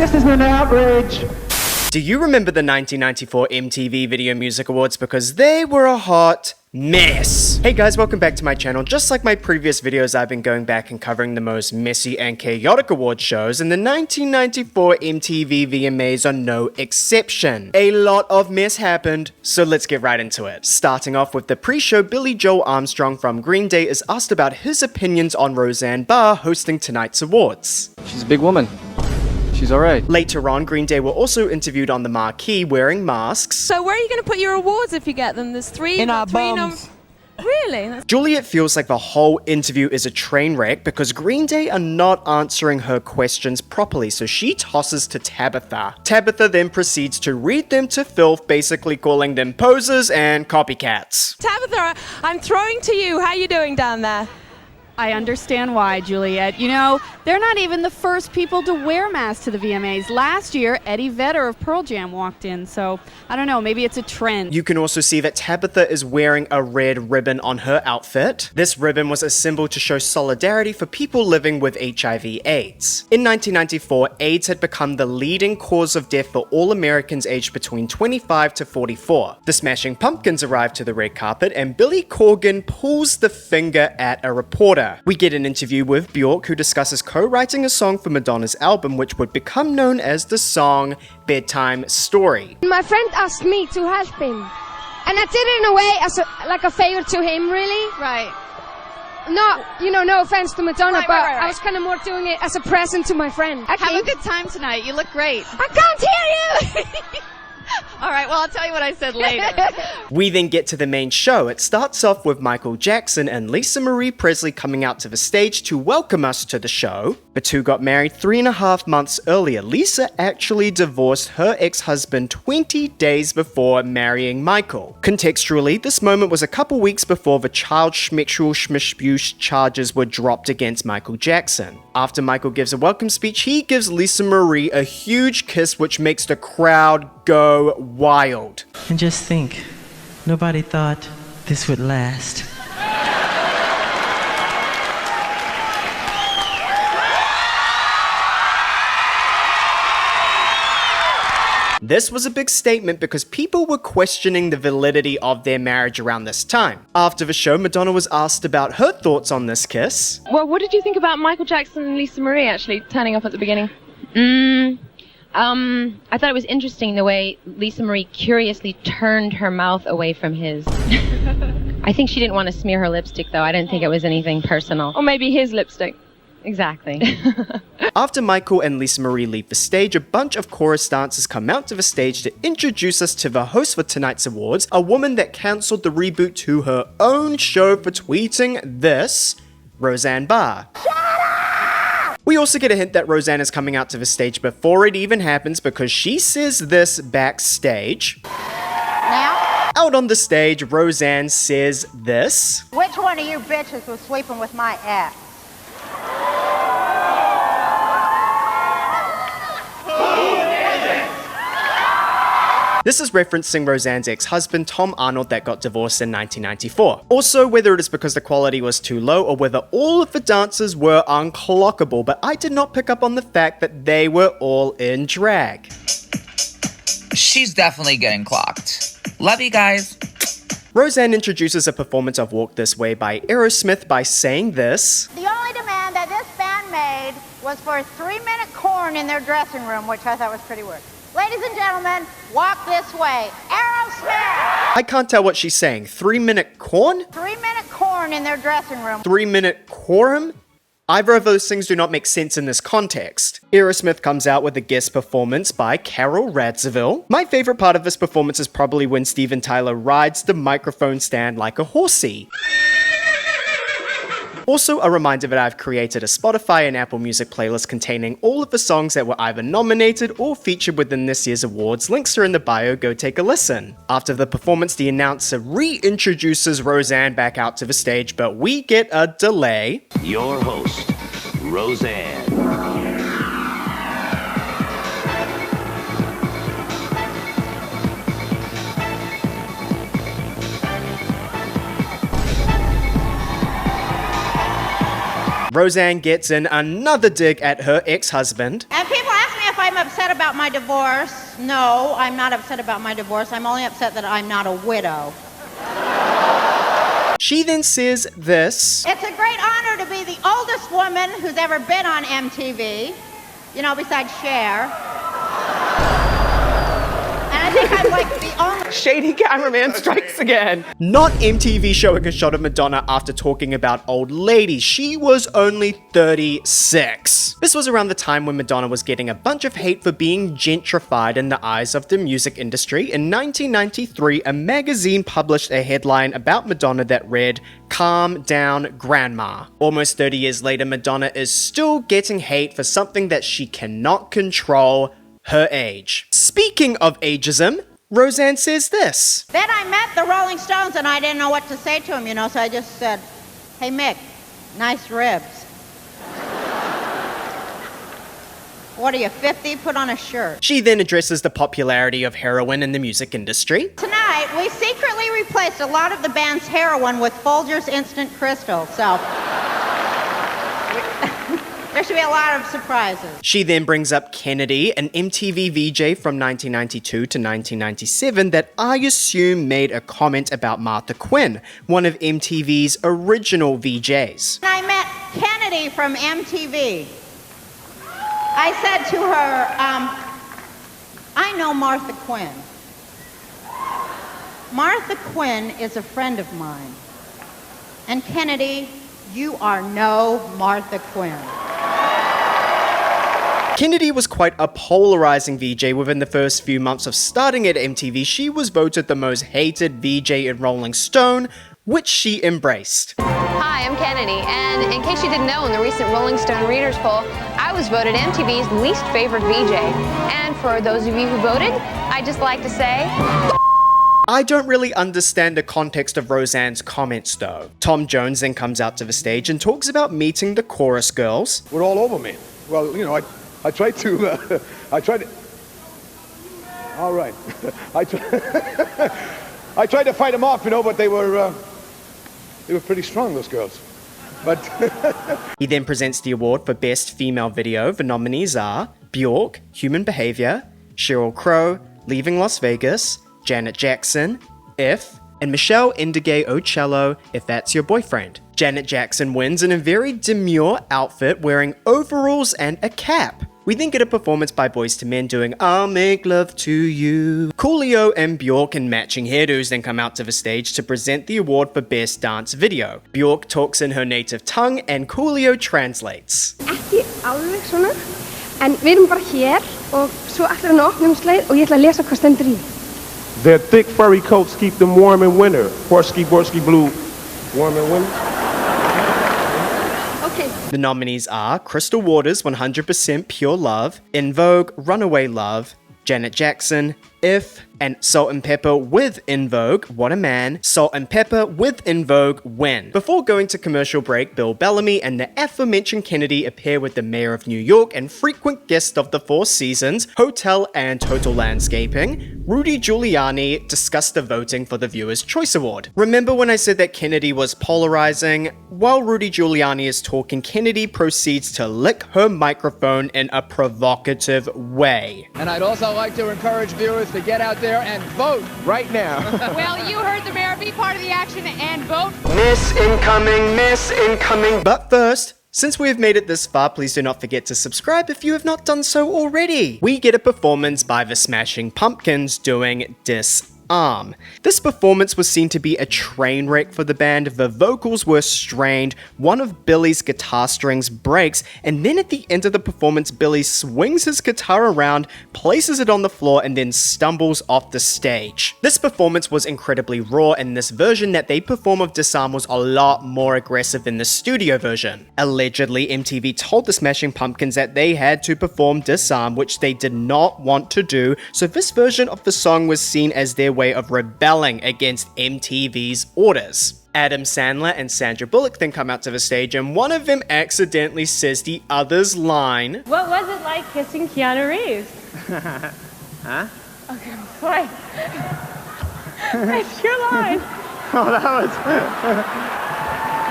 This is an outrage. Do you remember the 1994 MTV Video Music Awards? Because they were a hot mess. Hey guys, welcome back to my channel. Just like my previous videos, I've been going back and covering the most messy and chaotic award shows, and the 1994 MTV VMAs are no exception. A lot of mess happened, so let's get right into it. Starting off with the pre-show, Billy Joel Armstrong from Green Day is asked about his opinions on Roseanne Barr hosting tonight's awards. She's a big woman. She's alright. Later on, Green Day were also interviewed on the marquee wearing masks. So where are you going to put your awards if you get them? There's three. In our bums. Really? Juliet feels like the whole interview is a train wreck because Green Day are not answering her questions properly, so she tosses to Tabitha. Tabitha then proceeds to read them to filth, basically calling them posers and copycats. Tabitha, I'm throwing to you. How you doing down there? I understand why, Juliet. You know, they're not even the first people to wear masks to the VMAs. Last year, Eddie Vedder of Pearl Jam walked in, so I don't know, maybe it's a trend. You can also see that Tabitha is wearing a red ribbon on her outfit. This ribbon was a symbol to show solidarity for people living with HIV/AIDS. In 1994, AIDS had become the leading cause of death for all Americans aged between 25 to 44. The Smashing Pumpkins arrived to the red carpet, and Billy Corgan pulls the finger at a reporter. We get an interview with Bjork, who discusses co-writing a song for Madonna's album, which would become known as the song Bedtime Story. My friend asked me to help him, and I did it in a way as like a favor to him, really. Right. No offense to Madonna, Right. I was kind of more doing it as a present to my friend. Okay. Have a good time tonight. You look great. I can't hear you! All right, well, I'll tell you what I said later. We then get to the main show. It starts off with Michael Jackson and Lisa Marie Presley coming out to the stage to welcome us to the show. The two got married 3.5 months earlier. Lisa actually divorced her ex-husband 20 days before marrying Michael. Contextually, this moment was a couple weeks before the child schmexual schmishbuse charges were dropped against Michael Jackson. After Michael gives a welcome speech, he gives Lisa Marie a huge kiss, which makes the crowd go wild. And just think, nobody thought this would last. This was a big statement because people were questioning the validity of their marriage around this time. After the show, Madonna was asked about her thoughts on this kiss. Well, what did you think about Michael Jackson and Lisa Marie actually turning up at the beginning? I thought it was interesting the way Lisa Marie curiously turned her mouth away from his. I think she didn't want to smear her lipstick, though. I didn't think it was anything personal. Or maybe his lipstick. Exactly. After Michael and Lisa Marie leave the stage, a bunch of chorus dancers come out to the stage to introduce us to the host for tonight's awards, a woman that cancelled the reboot to her own show for tweeting this, Roseanne Barr. We also get a hint that Roseanne is coming out to the stage before it even happens because she says this backstage. Now? Out on the stage, Roseanne says this. Which one of you bitches was sleeping with my ex? This is referencing Roseanne's ex-husband Tom Arnold that got divorced in 1994. Also, whether it is because the quality was too low or whether all of the dancers were unclockable, but I did not pick up on the fact that they were all in drag. She's definitely getting clocked. Love you guys. Roseanne introduces a performance of Walk This Way by Aerosmith by saying this. The only demand that this band made was for a 3-minute corn in their dressing room, which I thought was pretty weird. Ladies and gentlemen, Walk This Way, Aerosmith! I can't tell what she's saying. 3-minute corn? 3-minute corn in their dressing room. 3-minute quorum? Either of those things do not make sense in this context. Aerosmith comes out with a guest performance by Carol Radziwill. My favorite part of this performance is probably when Steven Tyler rides the microphone stand like a horsey. Also, a reminder that I've created a Spotify and Apple Music playlist containing all of the songs that were either nominated or featured within this year's awards. Links are in the bio, go take a listen. After the performance, the announcer reintroduces Roseanne back out to the stage, but we get a delay. Your host, Roseanne. Roseanne gets in another dig at her ex-husband. And people ask me if I'm upset about my divorce. No, I'm not upset about my divorce. I'm only upset that I'm not a widow. She then says this. It's a great honor to be the oldest woman who's ever been on MTV, you know, besides Cher. And I think I'm like the only... Shady cameraman strikes again. Not MTV showing a shot of Madonna after talking about old ladies. She was only 36. This was around the time when Madonna was getting a bunch of hate for being gentrified in the eyes of the music industry. In 1993, a magazine published a headline about Madonna that read, "Calm down, Grandma." Almost 30 years later, Madonna is still getting hate for something that she cannot control: her age. Speaking of ageism, Roseanne says this. Then I met the Rolling Stones and I didn't know what to say to them, you know, so I just said, "Hey Mick, nice ribs. What are you, 50? Put on a shirt." She then addresses the popularity of heroin in the music industry. Tonight, we secretly replaced a lot of the band's heroin with Folgers Instant Crystal, so... there should be a lot of surprises. She then brings up Kennedy, an MTV VJ from 1992 to 1997 that I assume made a comment about Martha Quinn, one of MTV's original VJs. I met Kennedy from MTV. I said to her, I know Martha Quinn. Martha Quinn is a friend of mine. And Kennedy, you are no Martha Quinn. Kennedy was quite a polarizing VJ. Within the first few months of starting at MTV, she was voted the most hated VJ in Rolling Stone, which she embraced. Hi, I'm Kennedy, and in case you didn't know, in the recent Rolling Stone Readers poll, I was voted MTV's least favorite VJ. And for those of you who voted, I'd just like to say... I don't really understand the context of Roseanne's comments though. Tom Jones then comes out to the stage and talks about meeting the chorus girls. We're all over me. Well, you know, I tried to, all right. I tried to fight them off, you know, but they were pretty strong, those girls. But He then presents the award for Best Female Video. The nominees are Bjork, Human Behavior, Sheryl Crow, Leaving Las Vegas, Janet Jackson, If, and Michelle Indigay-Ocello, If That's Your Boyfriend. Janet Jackson wins in a very demure outfit wearing overalls and a cap. We then get a performance by Boyz II Men doing I'll Make Love to You. Coolio and Bjork in matching hairdos then come out to the stage to present the award for Best Dance Video. Bjork talks in her native tongue and Coolio translates. Ekki alveg svona, en við erum bara hér og svo allir að opna sleið og ég ætla að lesa hvað stendur í. Their thick furry coats keep them warm in winter. Horsky Borsky Blue, warm in winter. The nominees are Crystal Waters, 100% Pure Love, In Vogue, Runaway Love, Janet Jackson, If, and Salt and Pepper with In Vogue, What a Man, Salt and Pepper with In Vogue, When. Before going to commercial break, Bill Bellamy and the aforementioned Kennedy appear with the Mayor of New York and frequent guest of the Four Seasons, Hotel and Total Landscaping. Rudy Giuliani discussed the voting for the Viewer's Choice Award. Remember when I said that Kennedy was polarizing? While Rudy Giuliani is talking, Kennedy proceeds to lick her microphone in a provocative way. And I'd also like to encourage viewers to get out there and vote right now. Well, you heard the mayor. Be part of the action and vote. Miss incoming. But first, since we have made it this far, please do not forget to subscribe if you have not done so already. We get a performance by the Smashing Pumpkins doing Disarm. This performance was seen to be a train wreck for the band. The vocals were strained, one of Billy's guitar strings breaks, and then at the end of the performance, Billy swings his guitar around, places it on the floor, and then stumbles off the stage. This performance was incredibly raw, and this version that they perform of Disarm was a lot more aggressive than the studio version. Allegedly, MTV told the Smashing Pumpkins that they had to perform Disarm, which they did not want to do, so this version of the song was seen as their way of rebelling against MTV's orders. Adam Sandler and Sandra Bullock then come out to the stage, and one of them accidentally says the other's line. What was it like kissing Keanu Reeves? Huh? Okay, sorry. It's your line. Oh, that was...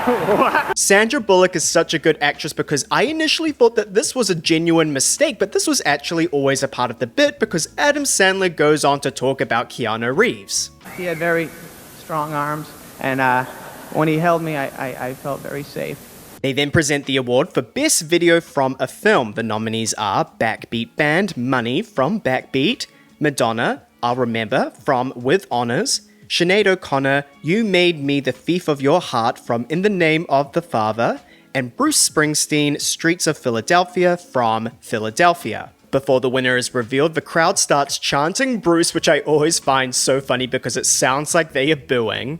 What? Sandra Bullock is such a good actress because I initially thought that this was a genuine mistake, but this was actually always a part of the bit because Adam Sandler goes on to talk about Keanu Reeves. He had very strong arms, and when he held me, I felt very safe. They then present the award for Best Video from a Film. The nominees are Backbeat Band, Money from Backbeat, Madonna, I'll Remember from With Honors, Sinead O'Connor, You Made Me the Thief of Your Heart from In the Name of the Father, and Bruce Springsteen, Streets of Philadelphia from Philadelphia. Before the winner is revealed, the crowd starts chanting Bruce, which I always find so funny because it sounds like they are booing.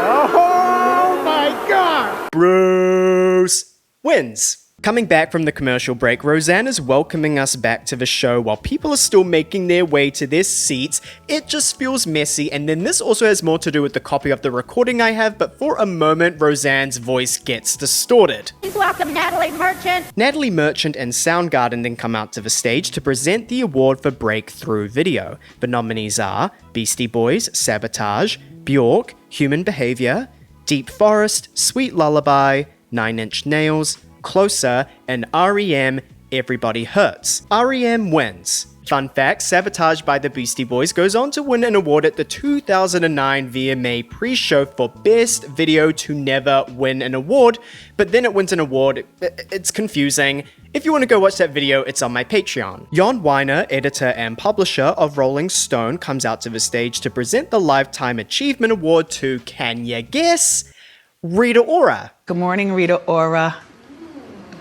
Oh my God! Bruce wins. Coming back from the commercial break, Roseanne is welcoming us back to the show while people are still making their way to their seats. It just feels messy, and then this also has more to do with the copy of the recording I have, but for a moment, Roseanne's voice gets distorted. Please welcome Natalie Merchant. Natalie Merchant and Soundgarden then come out to the stage to present the award for Breakthrough Video. The nominees are Beasty Boys, Sabotage, Bjork, Human Behavior, Deep Forest, Sweet Lullaby, 9 Inch Nails, Closer, and REM, Everybody Hurts. REM wins. Fun fact, Sabotage by the Beastie Boys goes on to win an award at the 2009 VMA pre-show for Best Video to never win an award, but then it wins an award. It's confusing. If you want to go watch that video, it's on my Patreon. Jon Weiner, editor and publisher of Rolling Stone, comes out to the stage to present the Lifetime Achievement Award to, can you guess, Rita Ora. Good morning, Rita Ora.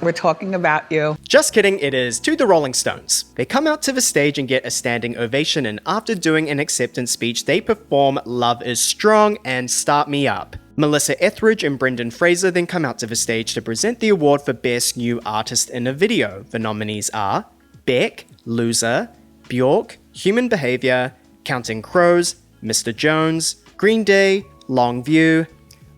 We're talking about you. Just kidding, it is to the Rolling Stones. They come out to the stage and get a standing ovation, and after doing an acceptance speech, they perform Love Is Strong and Start Me Up. Melissa Etheridge and Brendan Fraser then come out to the stage to present the award for Best New Artist in a Video. The nominees are Beck, Loser, Bjork, Human Behavior, Counting Crows, Mr. Jones, Green Day, Long View,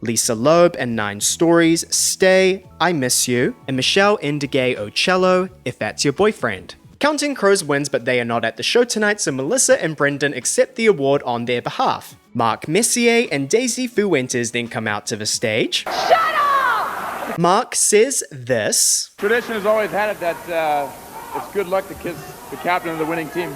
Lisa Loeb and 9 Stories, Stay, I Miss You, and Michelle Ndegeocello, If That's Your Boyfriend. Counting Crows wins, but they are not at the show tonight, so Melissa and Brendan accept the award on their behalf. Mark Messier and Daisy Fuentes then come out to the stage. Shut up! Mark says this. Tradition has always had it that it's good luck to kiss the captain of the winning team.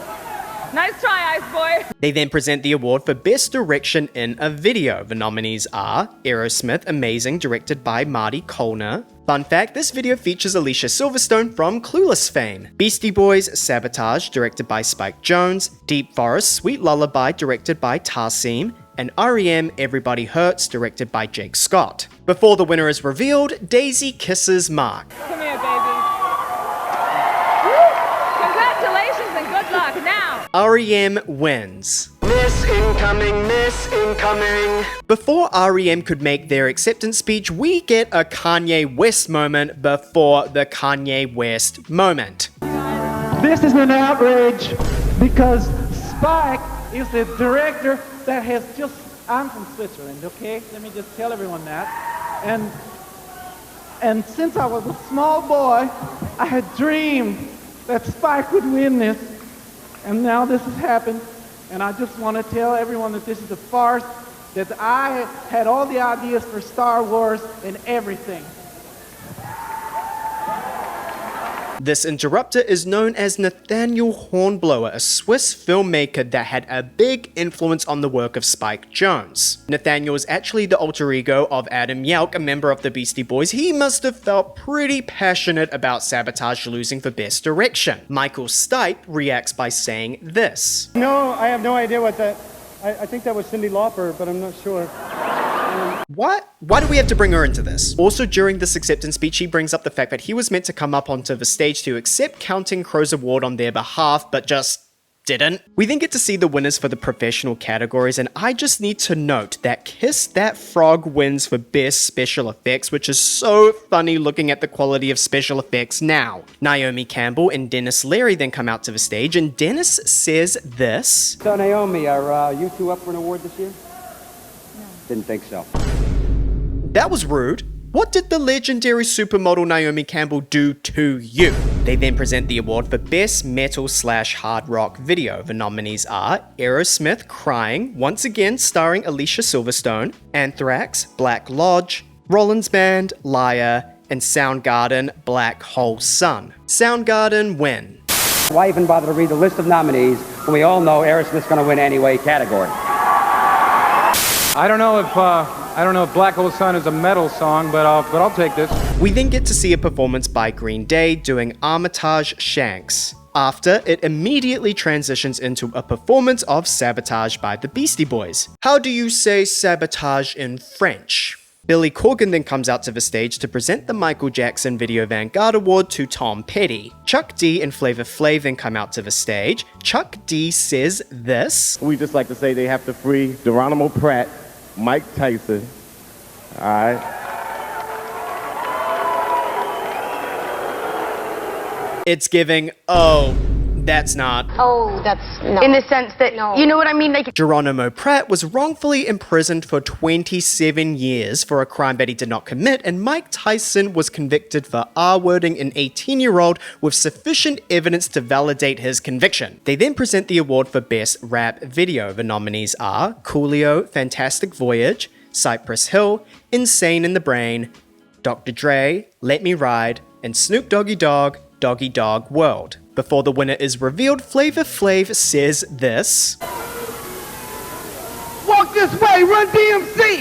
Nice try, Ice Boy. They then present the award for Best Direction in a Video. The nominees are Aerosmith, Amazing, directed by Marty Kollner. Fun fact, this video features Alicia Silverstone from Clueless fame. Beastie Boys, Sabotage, directed by Spike Jonze. Deep Forest, Sweet Lullaby, directed by Tarsim. And REM, Everybody Hurts, directed by Jake Scott. Before the winner is revealed, Daisy kisses Mark. Come here, baby. Congratulations and good luck now. REM wins. Miss Incoming, Miss Incoming. Before REM could make their acceptance speech, we get a Kanye West moment before the Kanye West moment. This is an outrage because Spike is the director that has just... I'm from Switzerland, okay? Let me just tell everyone that. And since I was a small boy, I had dreamed that Spike would win this. And now this has happened. And I just want to tell everyone that this is a farce, that I had all the ideas for Star Wars and everything. This interrupter is known as Nathaniel Hornblower, a Swiss filmmaker that had a big influence on the work of Spike Jonze. Nathaniel is actually the alter ego of Adam Yauch, a member of the Beastie Boys. He must have felt pretty passionate about Sabotage losing for Best Direction. Michael Stipe reacts by saying this. No, I have no idea what that... I think that was Cyndi Lauper, but I'm not sure. What? Why do we have to bring her into this? Also, during this acceptance speech, he brings up the fact that he was meant to come up onto the stage to accept Counting Crows Award on their behalf, but just didn't. We then get to see the winners for the professional categories, and I just need to note that Kiss That Frog wins for Best Special Effects, which is so funny looking at the quality of special effects now. Naomi Campbell and Dennis Leary then come out to the stage, and Dennis says this. So Naomi, are you two up for an award this year? No. Didn't think so. That was rude. What did the legendary supermodel Naomi Campbell do to you? They then present the award for Best Metal/Hard Rock Video. The nominees are Aerosmith, Crying, once again starring Alicia Silverstone, Anthrax, Black Lodge, Rollins Band, Liar, and Soundgarden, Black Hole Sun. Soundgarden win. Why even bother to read the list of nominees when we all know Aerosmith's going to win anyway category? I don't know if Black Hole Sun is a metal song, but I'll take this. We then get to see a performance by Green Day doing Armitage Shanks. After, it immediately transitions into a performance of Sabotage by the Beastie Boys. How do you say sabotage in French? Billy Corgan then comes out to the stage to present the Michael Jackson Video Vanguard Award to Tom Petty. Chuck D and Flavor Flav then come out to the stage. Chuck D says this. We just like to say they have to free Geronimo Pratt, Mike Tyson. All right. It's giving, oh, that's not. Oh, that's no. In the sense that, you know what I mean? Like, Geronimo Pratt was wrongfully imprisoned for 27 years for a crime that he did not commit, and Mike Tyson was convicted for R-wording an 18-year-old with sufficient evidence to validate his conviction. They then present the award for Best Rap Video. The nominees are Coolio, Fantastic Voyage, Cypress Hill, Insane in the Brain, Dr. Dre, Let Me Ride, and Snoop Doggy Dogg, Doggy Dogg World. Before the winner is revealed, Flavor Flav says this. Walk this way, Run DMC!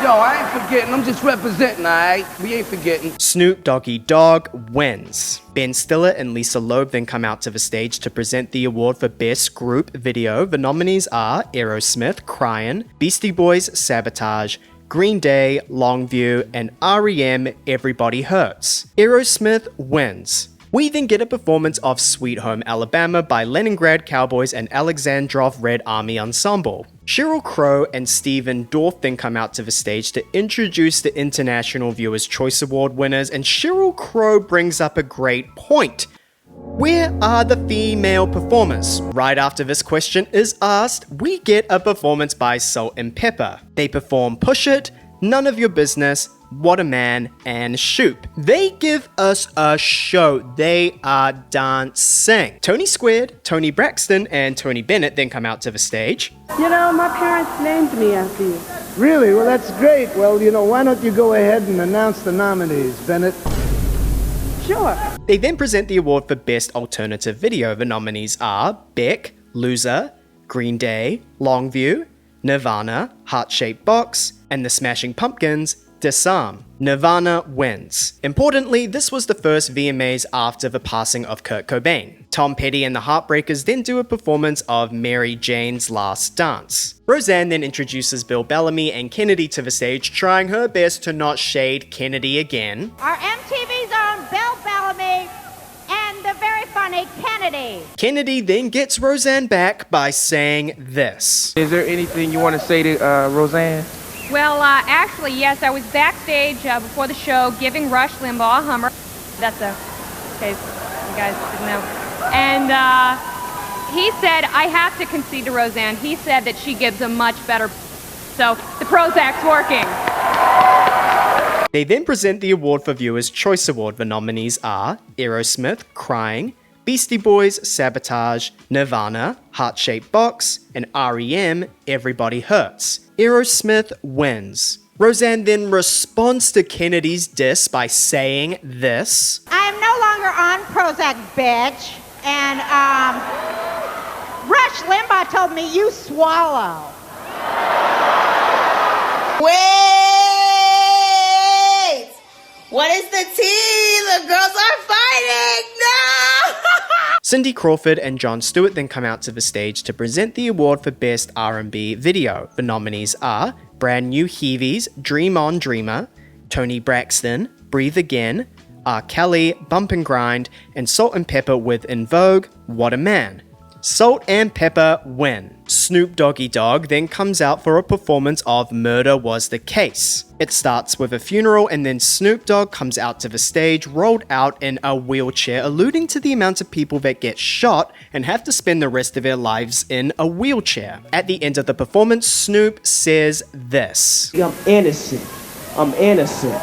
Yo, I ain't forgetting, I'm just representing, alright? We ain't forgetting. Snoop Doggy Dogg wins. Ben Stiller and Lisa Loeb then come out to the stage to present the award for Best Group Video. The nominees are Aerosmith, Crying, Beastie Boys, Sabotage, Green Day, Longview, and REM, Everybody Hurts. Aerosmith wins. We then get a performance of Sweet Home Alabama by Leningrad Cowboys and Alexandrov Red Army Ensemble. Sheryl Crow and Steven Dorff then come out to the stage to introduce the International Viewers' Choice Award winners, and Sheryl Crow brings up a great point. Where are the female performers? Right after this question is asked, we get a performance by Salt and Pepper. They perform Push It, None of Your Business, What a Man, and Shoop. They give us a show. They are dancing. Tony Squared, Tony Braxton, and Tony Bennett then come out to the stage. You know, my parents named me after you. Really? Well, that's great. Well, you know, why don't you go ahead and announce the nominees, Bennett? Sure. They then present the award for Best Alternative Video. The nominees are Beck, Loser, Green Day, Longview, Nirvana, Heart-Shaped Box, and the Smashing Pumpkins, Disarm. Nirvana wins. Importantly, this was the first VMAs after the passing of Kurt Cobain. Tom Petty and the Heartbreakers then do a performance of Mary Jane's Last Dance. Roseanne then introduces Bill Bellamy and Kennedy to the stage, trying her best to not shade Kennedy again. Our MTV's own Bill Bellamy and the very funny Kennedy. Kennedy then gets Roseanne back by saying this. Is there anything you want to say to Roseanne? Well, actually, yes, I was backstage before the show giving Rush Limbaugh a Hummer. That's in case you guys didn't know. And he said, I have to concede to Roseanne. He said that she gives a much better. So the Prozac's working. They then present the award for Viewers' Choice Award. The nominees are Aerosmith, Crying, Beastie Boys, Sabotage, Nirvana, Heart-Shaped Box, and REM, Everybody Hurts. Aerosmith wins. Roseanne then responds to Kennedy's diss by saying this. I am no longer on Prozac, bitch. And, Rush Limbaugh told me you swallow. Wait! What is the tea? The girls are fighting! No! Cindy Crawford and Jon Stewart then come out to the stage to present the award for Best R&B Video. The nominees are Brand New Heavies, Dream On Dreamer, Tony Braxton, Breathe Again, R. Kelly, Bump and Grind, and Salt and Pepper with In Vogue, What a Man. Salt and Pepper win. Snoop Doggy Dogg then comes out for a performance of Murder Was the Case. It starts with a funeral, and then Snoop Dogg comes out to the stage rolled out in a wheelchair, alluding to the amount of people that get shot and have to spend the rest of their lives in a wheelchair. At the end of the performance, Snoop says this. I'm innocent. I'm innocent.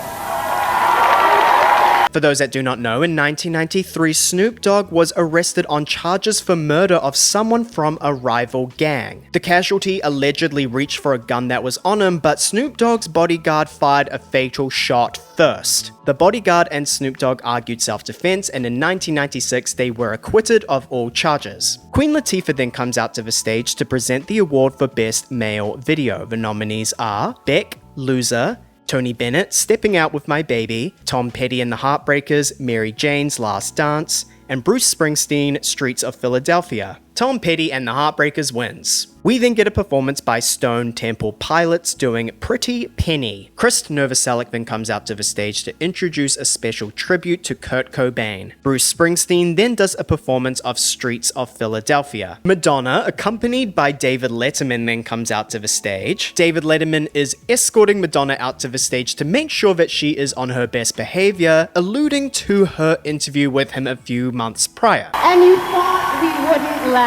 For those that do not know, in 1993, Snoop Dogg was arrested on charges for murder of someone from a rival gang. The casualty allegedly reached for a gun that was on him, but Snoop Dogg's bodyguard fired a fatal shot first. The bodyguard and Snoop Dogg argued self-defense, and in 1996 they were acquitted of all charges. Queen Latifah then comes out to the stage to present the award for Best Male Video. The nominees are Beck, Loser, Tony Bennett, Stepping Out With My Baby, Tom Petty and the Heartbreakers, Mary Jane's Last Dance, and Bruce Springsteen, Streets of Philadelphia. Tom Petty and the Heartbreakers wins. We then get a performance by Stone Temple Pilots doing Pretty Penny. Chris Novoselic then comes out to the stage to introduce a special tribute to Kurt Cobain. Bruce Springsteen then does a performance of Streets of Philadelphia. Madonna, accompanied by David Letterman, then comes out to the stage. David Letterman is escorting Madonna out to the stage to make sure that she is on her best behavior, alluding to her interview with him a few months prior. And you thought we wouldn't last.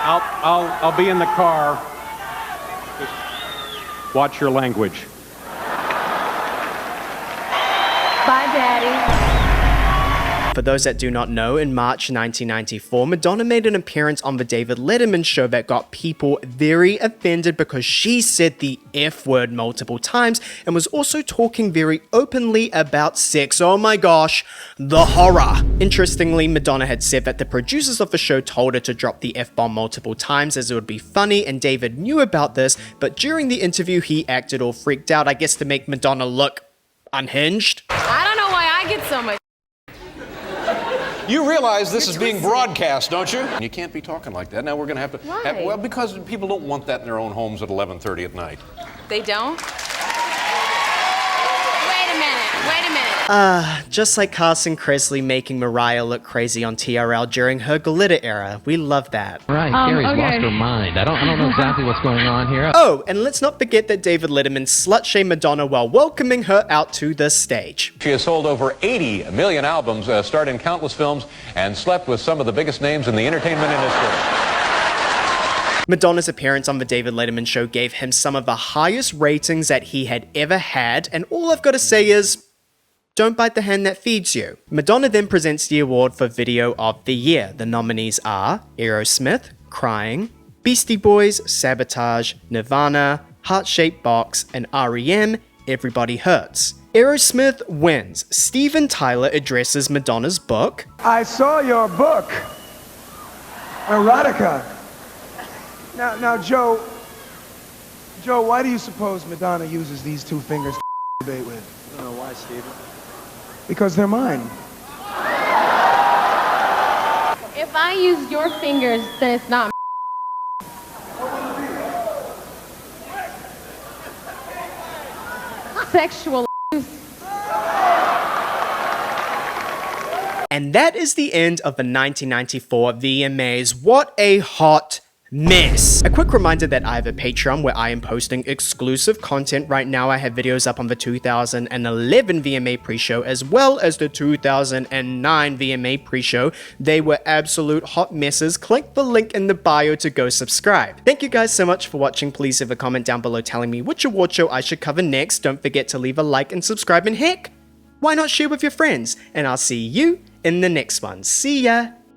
I'll be in the car. Just watch your language. Bye, Daddy. For those that do not know, in March 1994, Madonna made an appearance on the David Letterman show that got people very offended because she said the F word multiple times and was also talking very openly about sex. Oh my gosh, the horror. Interestingly, Madonna had said that the producers of the show told her to drop the F-bomb multiple times as it would be funny, and David knew about this, but during the interview he acted all freaked out, I guess to make Madonna look unhinged. I don't know why I get so much. You realize this is being broadcast, don't you? You can't be talking like that. Now we're going to have to... Why? well, because people don't want that in their own homes at 11:30 at night. They don't? Wait a minute. Just like Carson Kressley making Mariah look crazy on TRL during her glitter era. We love that. Right, Carrie's lost her mind. I don't know exactly what's going on here. Oh, and let's not forget that David Letterman slut-shamed Madonna while welcoming her out to the stage. She has sold over 80 million albums, starred in countless films, and slept with some of the biggest names in the entertainment industry. Madonna's appearance on the David Letterman show gave him some of the highest ratings that he had ever had, and all I've got to say is, don't bite the hand that feeds you. Madonna then presents the award for Video of the Year. The nominees are Aerosmith, Crying, Beasty Boys, Sabotage, Nirvana, Heart-Shaped Box, and REM, Everybody Hurts. Aerosmith wins. Steven Tyler addresses Madonna's book. I saw your book, Erotica. Now, Joe, why do you suppose Madonna uses these two fingers to debate with? I don't know why, Steven. Because they're mine. If I use your fingers, then it's not sexual abuse. And that is the end of the 1994 VMAs. What a hot mess. A quick reminder that I have a Patreon where I am posting exclusive content. Right now I have videos up on the 2011 VMA pre-show as well as the 2009 VMA pre-show. They were absolute hot messes. Click the link in the bio to go subscribe. Thank you guys so much for watching. Please leave a comment down below telling me which award show I should cover next. Don't forget to leave a like and subscribe, and heck, why not share with your friends? And I'll see you in the next one. See ya!